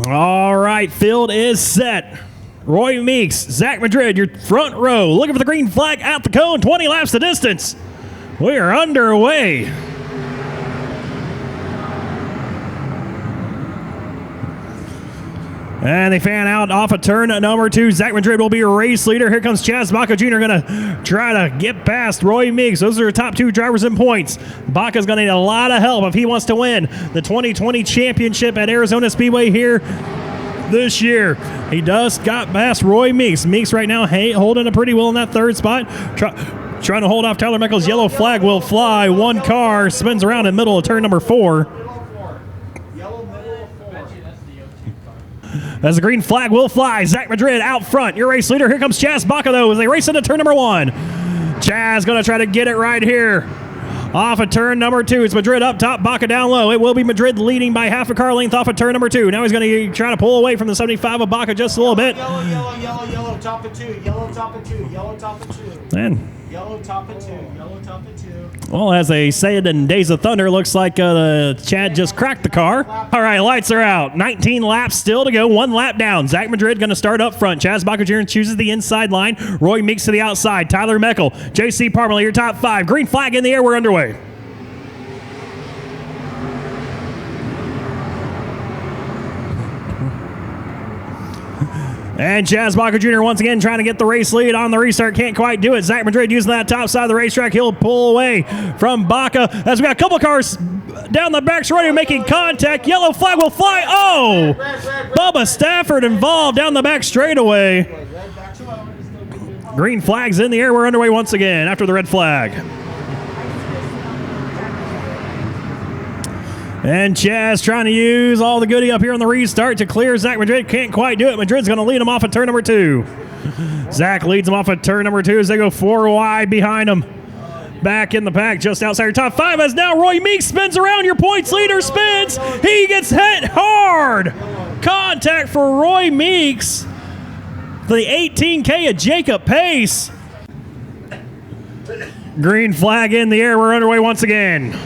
All right, field is set. Roy Meeks, Zach Madrid, your front row, looking for the green flag at the cone, 20 laps the distance. We are underway. And they fan out off of turn number 2. Zach Madrid will be a race leader. Here comes Chaz Baca Jr. going to try to get past Roy Meeks. Those are the top 2 drivers in points. Baca's going to need a lot of help if he wants to win the 2020 championship at Arizona Speedway here this year. He does got past Roy Meeks. Meeks right now holding it pretty well in that 3rd spot. Trying to hold off Tyler Meckel's yellow flag will fly. One car spins around in the middle of turn number 4. As the green flag will fly, Zach Madrid out front. Your race leader. Here comes Chaz Baca, though, as they race into turn number 1. Chaz going to try to get it right here. Off of turn number 2. It's Madrid up top, Baca down low. It will be Madrid leading by half a car length off of turn number 2. Now he's going to try to pull away from the 75 of Baca just a little bit. Yellow, top of 2, yellow, top of 2, yellow, top of 2. And yellow, top of 2, yellow, top of 2. well, as they say it in Days of Thunder, looks like Chad just cracked the car. All right, lights are out. 19 laps still to go. 1 lap down. Zach Madrid going to start up front. Chaz Baca Jr. chooses the inside line. Roy Meeks to the outside. Tyler Meckel. J.C. Parmalee, your top 5. Green flag in the air. We're underway. And Chaz Baca Jr. once again trying to get the race lead on the restart. Can't quite do it. Zach Madrid using that top side of the racetrack. He'll pull away from Baca as we got a couple cars down the back straightaway making contact. Yellow flag will fly. Oh! Bubba Stafford involved down the back straightaway. Green flag's in the air. We're underway once again after the red flag. And Chaz trying to use all the goodie up here on the restart to clear Zach Madrid. Can't quite do it. Madrid's going to lead him off at turn number 2. Zach leads him off at turn number 2 as they go 4 wide behind him. Back in the pack, just outside your top 5 as now Roy Meeks spins around. Your points leader spins. He gets hit hard. Contact for Roy Meeks. The 18K of Jacob Pace. Green flag in the air. We're underway once again.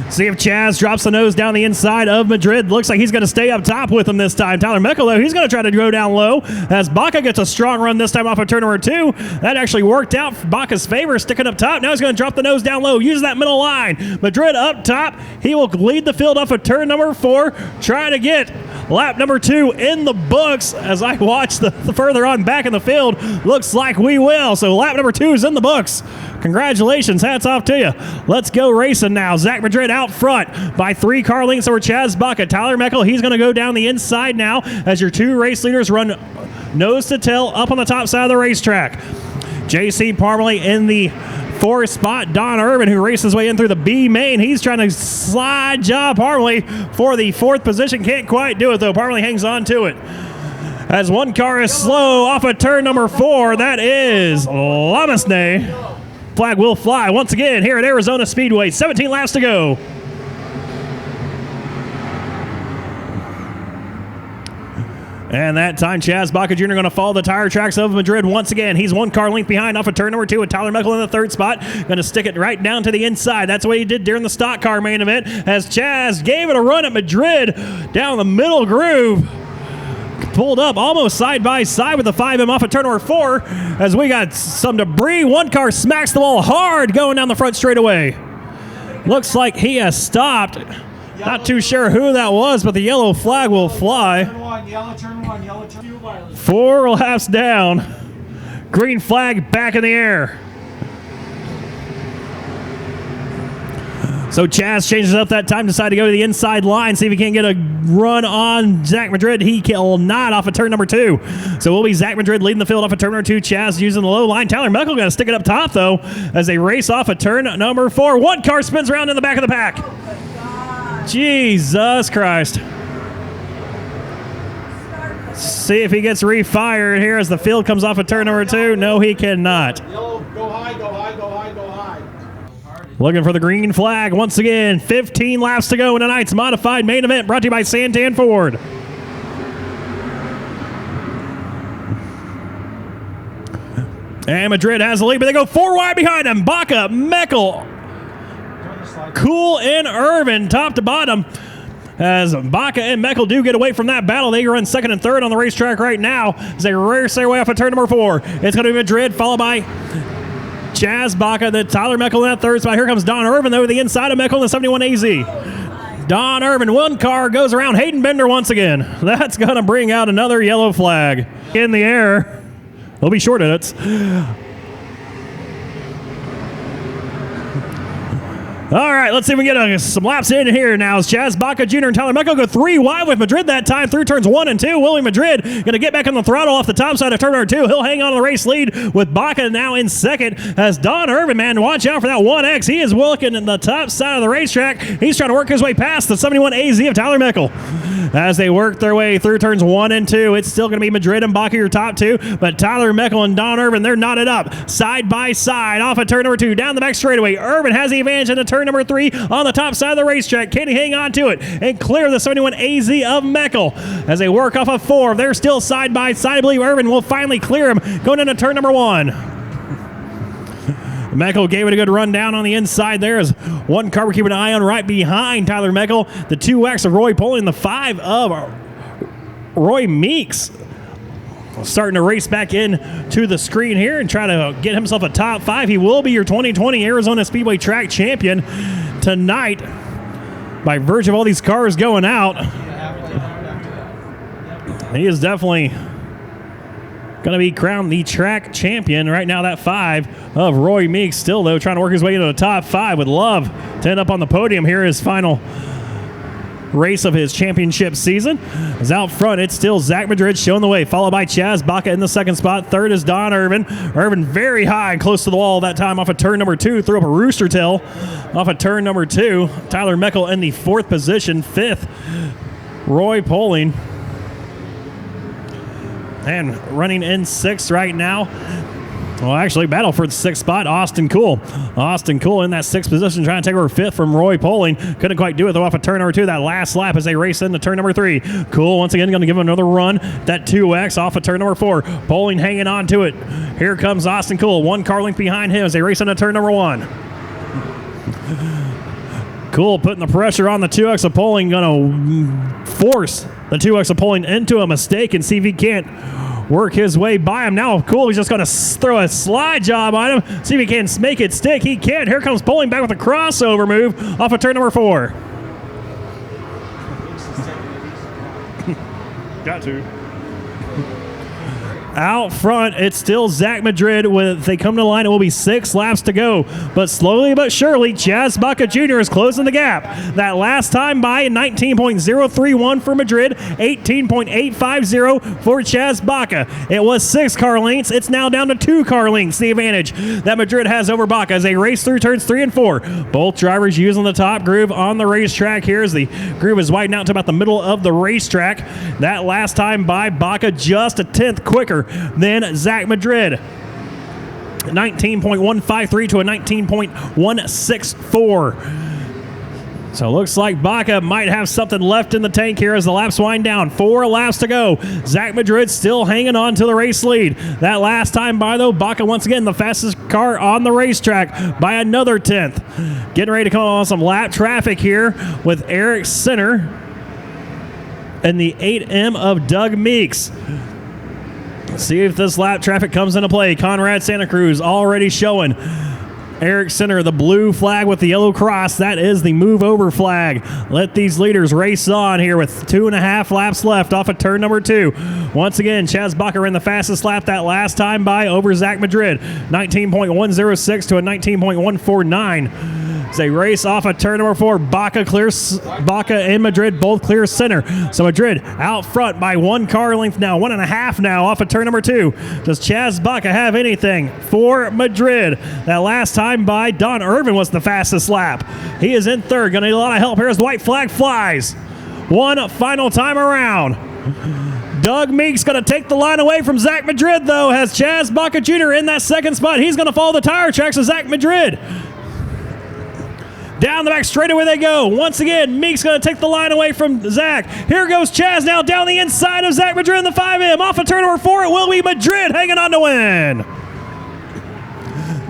See if Chaz drops the nose down the inside of Madrid. Looks like he's going to stay up top with him this time. Tyler Meckel, though, he's going to try to go down low as Baca gets a strong run this time off of turn number 2. That actually worked out for Baca's favor, sticking up top. Now he's going to drop the nose down low, use that middle line. Madrid up top. He will lead the field off of turn number 4, try to get lap number 2 in the books. As I watch the further on back in the field, looks like we will. So lap number 2 is in the books. Congratulations. Hats off to you. Let's go racing now. Zach Madrid out front by 3 car lengths over Chaz Baca. Tyler Meckel, he's going to go down the inside now as your 2 race leaders run nose to tail up on the top side of the racetrack. J.C. Parmalee in the 4th spot. Don Irvin, who raced his way in through the B main. He's trying to slide job Parmalee for the 4th position. Can't quite do it, though. Parmalee hangs on to it. As one car is slow off of turn number 4, that is Lamasne. Flag will fly once again here at Arizona Speedway. 17 laps to go. And that time, Chaz Baca Jr. going to follow the tire tracks of Madrid once again. He's 1 car length behind off of turn number 2 with Tyler Meckel in the 3rd spot. Going to stick it right down to the inside. That's what he did during the stock car main event as Chaz gave it a run at Madrid down the middle groove. Pulled up almost side by side with the 5M off of turn number 4 as we got some debris. 1 car smacks the wall hard going down the front straightaway. Looks like he has stopped. Not too sure who that was, but the yellow flag will fly. Turn 1, yellow, turn 2. 4 laps down. Green flag back in the air. So Chaz changes up that time, decided to go to the inside line, see if he can't get a run on Zach Madrid. He will not off of turn number 2. So it will be Zach Madrid leading the field off of turn number 2. Chaz using the low line. Tyler Meckel going to stick it up top, though, as they race off of turn number 4. 1 car spins around in the back of the pack. Oh, Jesus Christ. See if he gets refired here as the field comes off of turn number 2. No, he cannot. Yellow, go high, go high, go high, go high. Looking for the green flag once again. 15 laps to go in tonight's modified main event brought to you by Santan Ford. And Madrid has the lead, but they go 4 wide behind him. Baca, Meckel, Cool, and Irvin, top to bottom. as Baca and Meckel do get away from that battle. They run second and third on the racetrack right now as they race their way off of turn number 4. It's going to be Madrid, followed by Chaz Baca, then Tyler Meckel in that third spot. Here comes Don Irvin over the inside of Meckel in the 71 AZ. Don Irvin, one car goes around Hayden Bender once again. That's going to bring out another yellow flag in the air. They'll be short at it. All right, let's see if we can get some laps in here now. As Chaz Baca Jr. and Tyler Meckel go 3 wide with Madrid that time through turns 1 and 2. Willie Madrid going to get back on the throttle off the top side of turn number 2. He'll hang on to the race lead with Baca now in second. As Don Irvin, man, watch out for that 1X. He is looking in the top side of the racetrack. He's trying to work his way past the 71 AZ of Tyler Meckel. As they work their way through turns 1 and 2, it's still going to be Madrid and Baca your top 2, but Tyler Meckel and Don Irvin, they're knotted up side by side off of turn number 2 down the back straightaway. Irvin has the advantage into turn number 3 on the top side of the racetrack. Can he hang on to it and clear the 71 AZ of Meckel? As they work off of 4, they're still side by side. I believe Irvin will finally clear him going into turn number 1. Meckel gave it a good run down on the inside there as one car we're keeping an eye on right behind Tyler Meckel. The 2X of Roy Poling, the 5 of Roy Meeks starting to race back in to the screen here and try to get himself a top 5. He will be your 2020 Arizona Speedway track champion tonight by virtue of all these cars going out. He is definitely going to be crowned the track champion. Right now, that 5 of Roy Meeks still, though, trying to work his way into the top 5. Would love to end up on the podium here, his final race of his championship season. As out front, it's still Zach Madrid showing the way, followed by Chaz Baca in the second spot. Third is Don Irvin. Irvin very high, close to the wall that time off of turn number 2. Threw up a rooster tail off of turn number 2. Tyler Meckel in the 4th position. 5th, Roy Poling. And running in 6th right now. Well, actually, battle for the 6th spot, Austin Cool. Austin Cool in that 6th position, trying to take over 5th from Roy Poling. Couldn't quite do it, though, off of turn number 2. That last lap as they race into turn number 3. Cool, once again, going to give him another run. That 2X off of turn number 4. Poling hanging on to it. Here comes Austin Cool. One car length behind him as they race into turn number 1. Cool putting the pressure on the 2X of Poling. Going to force the 2X of Poling into a mistake and see if he can't work his way by him. Now Cool, he's just going to throw a slide job on him. See if he can make it stick. He can. Here comes Poling back with a crossover move off of turn number 4. Got to. Out front, it's still Zach Madrid. If they come to the line, it will be 6 laps to go. But slowly but surely, Chaz Baca Jr. is closing the gap. That last time by 19.031 for Madrid, 18.850 for Chaz Baca. It was 6 car lengths. It's now down to 2 car lengths, the advantage that Madrid has over Baca as they race through turns 3 and 4. Both drivers using the top groove on the racetrack here as the groove is widened out to about the middle of the racetrack. That last time by Baca just a 10th quicker than Zach Madrid. 19.153 to a 19.164. So it looks like Baca might have something left in the tank here as the laps wind down. 4 laps to go. Zach Madrid still hanging on to the race lead. That last time by, though, Baca once again the fastest car on the racetrack by another 10th. Getting ready to come on some lap traffic here with Eric Center and the 8M of Doug Meeks. See if this lap traffic comes into play. Conrad Santa Cruz already showing Eric Center the blue flag with the yellow cross. That is the move over flag. Let these leaders race on here with 2.5 laps left off of turn number 2. Once again, Chaz Baca ran the fastest lap that last time by over Zach Madrid. 19.106 to a 19.149. As they race off of turn number 4, Baca and Madrid both clear center. So Madrid out front by 1 car length now, 1.5 now off of turn number 2. Does Chaz Baca have anything for Madrid? That last time by Don Irvin was the fastest lap. He is in 3rd. Going to need a lot of help here as the white flag flies. One final time around. Doug Meeks going to take the line away from Zach Madrid, though, has Chaz Baca Jr. in that 2nd spot. He's going to follow the tire tracks of Zach Madrid. Down the back straightaway they go. Once again, Meek's going to take the line away from Zach. Here goes Chaz now down the inside of Zach Madrid in the 5M. Off of turn number 4, it will be Madrid hanging on to win.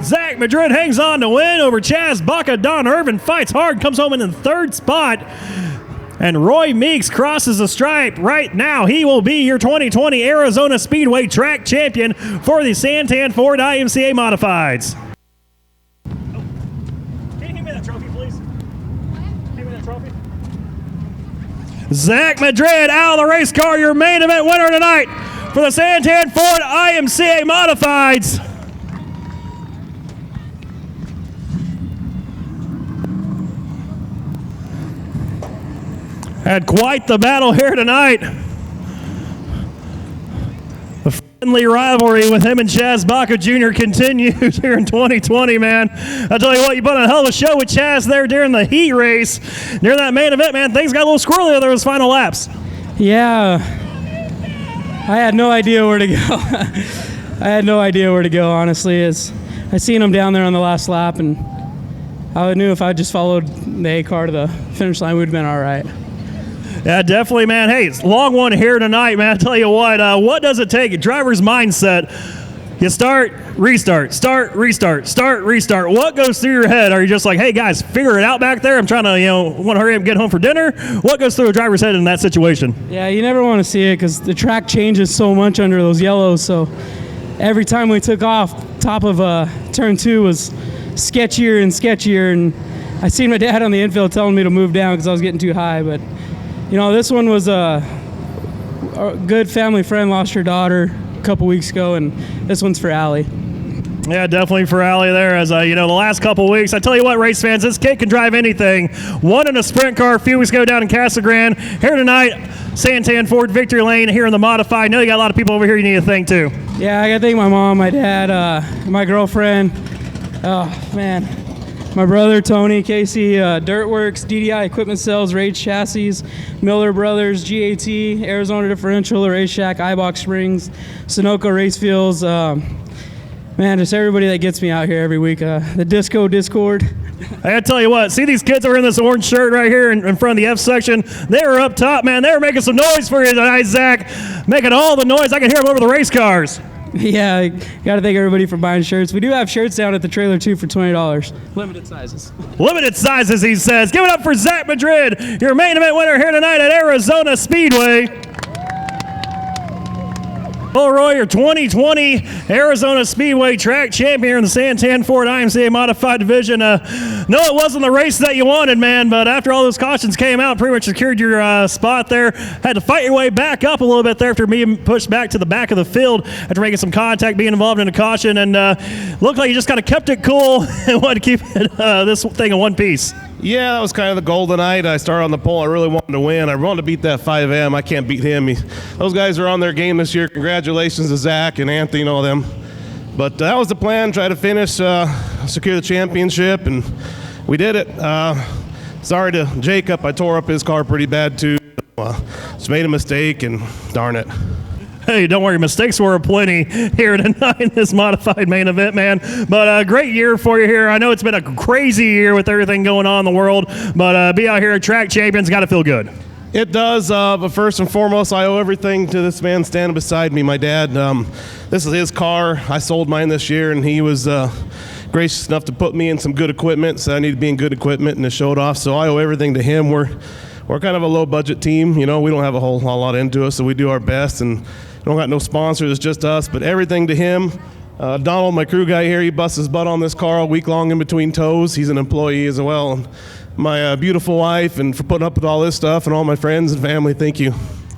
Zach Madrid hangs on to win over Chaz Baca. Don Irvin fights hard, comes home in the 3rd spot. And Roy Meeks crosses the stripe right now. He will be your 2020 Arizona Speedway track champion for the Santan Ford IMCA Modifieds. Can you give me that trophy, please? Give me that trophy. Zach Madrid out of the race car, your main event winner tonight for the Santan Ford IMCA Modifieds. Had quite the battle here tonight. The friendly rivalry with him and Chaz Baca Jr. continues here in 2020, man. I tell you what, you put on a hell of a show with Chaz there during the heat race. Near that main event, man, things got a little squirrely there those final laps. Yeah, I had no idea where to go. I had no idea where to go, honestly. As I seen him down there on the last lap, and I knew if I just followed the A car to the finish line, we'd have been all right. Yeah, definitely, man. Hey, it's a long one here tonight, man. I tell you what does it take? A driver's mindset. You start, restart, start, restart, start, restart. What goes through your head? Are you just like, hey, guys, figure it out back there? I'm trying to, want to hurry up and get home for dinner. What goes through a driver's head in that situation? Yeah, you never want to see it because the track changes so much under those yellows. So every time we took off, top of turn 2 was sketchier and sketchier. And I seen my dad on the infield telling me to move down because I was getting too high. But this one was a good family friend lost her daughter a couple weeks ago, and this one's for Allie. Yeah, definitely for Allie there. As the last couple weeks, I tell you what, race fans, this kid can drive anything. Won in a sprint car a few weeks ago down in Casa Grande. Here tonight, Santan Ford Victory Lane here in the modified. I know you got a lot of people over here you need to thank too. Yeah, I got to thank my mom, my dad, my girlfriend. Oh man. My brother, Tony, Casey, Dirtworks, DDI Equipment Sales, Rage Chassis, Miller Brothers, GAT, Arizona Differential, Race Shack, iBox Springs, Sunoco Race Fuels. Man, just everybody that gets me out here every week. The Disco Discord. I gotta tell you what, see these kids that are in this orange shirt right here in front of the F section? They were up top, man. They were making some noise for you tonight, Zach. Making all the noise. I can hear them over the race cars. Yeah, got to thank everybody for buying shirts. We do have shirts down at the trailer, too, for $20. Limited sizes. Limited sizes, he says. Give it up for Zach Madrid, your main event winner here tonight at Arizona Speedway. Well, Roy, your 2020 Arizona Speedway track champion here in the Santan Ford IMCA Modified Division. No, it wasn't the race that you wanted, man, but after all those cautions came out, pretty much secured your spot there. Had to fight your way back up a little bit there after being pushed back to the back of the field after making some contact, being involved in a caution, and looked like you just kind of kept it cool and wanted to keep it, this thing in one piece. Yeah, that was kind of the goal tonight. I started on the pole. I really wanted to win. I wanted to beat that 5M. I can't beat him. Those guys are on their game this year. Congratulations to Zach and Anthony and all them. But that was the plan, try to finish, secure the championship, and we did it. Sorry to Jacob. I tore up his car pretty bad, too. Just made a mistake, and darn it. Hey, don't worry, mistakes were aplenty here tonight in this modified main event, man. But a great year for you here. I know it's been a crazy year with everything going on in the world, but be out here at track champions, got to feel good. It does, but first and foremost, I owe everything to this man standing beside me, my dad. This is his car. I sold mine this year, and he was gracious enough to put me in some good equipment, so I need to be in good equipment, and to show it off. So I owe everything to him. We're kind of a low-budget team. We don't have a whole lot into us, so we do our best, and don't got no sponsors, it's just us, but everything to him. Donald, my crew guy here, he busts his butt on this car all week long in between tows. He's an employee as well. And my beautiful wife, and for putting up with all this stuff, and all my friends and family, thank you.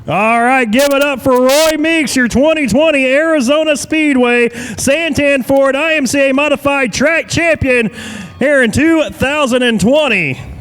All right, give it up for Roy Meeks, your 2020 Arizona Speedway Santan Ford IMCA Modified Track Champion here in 2020.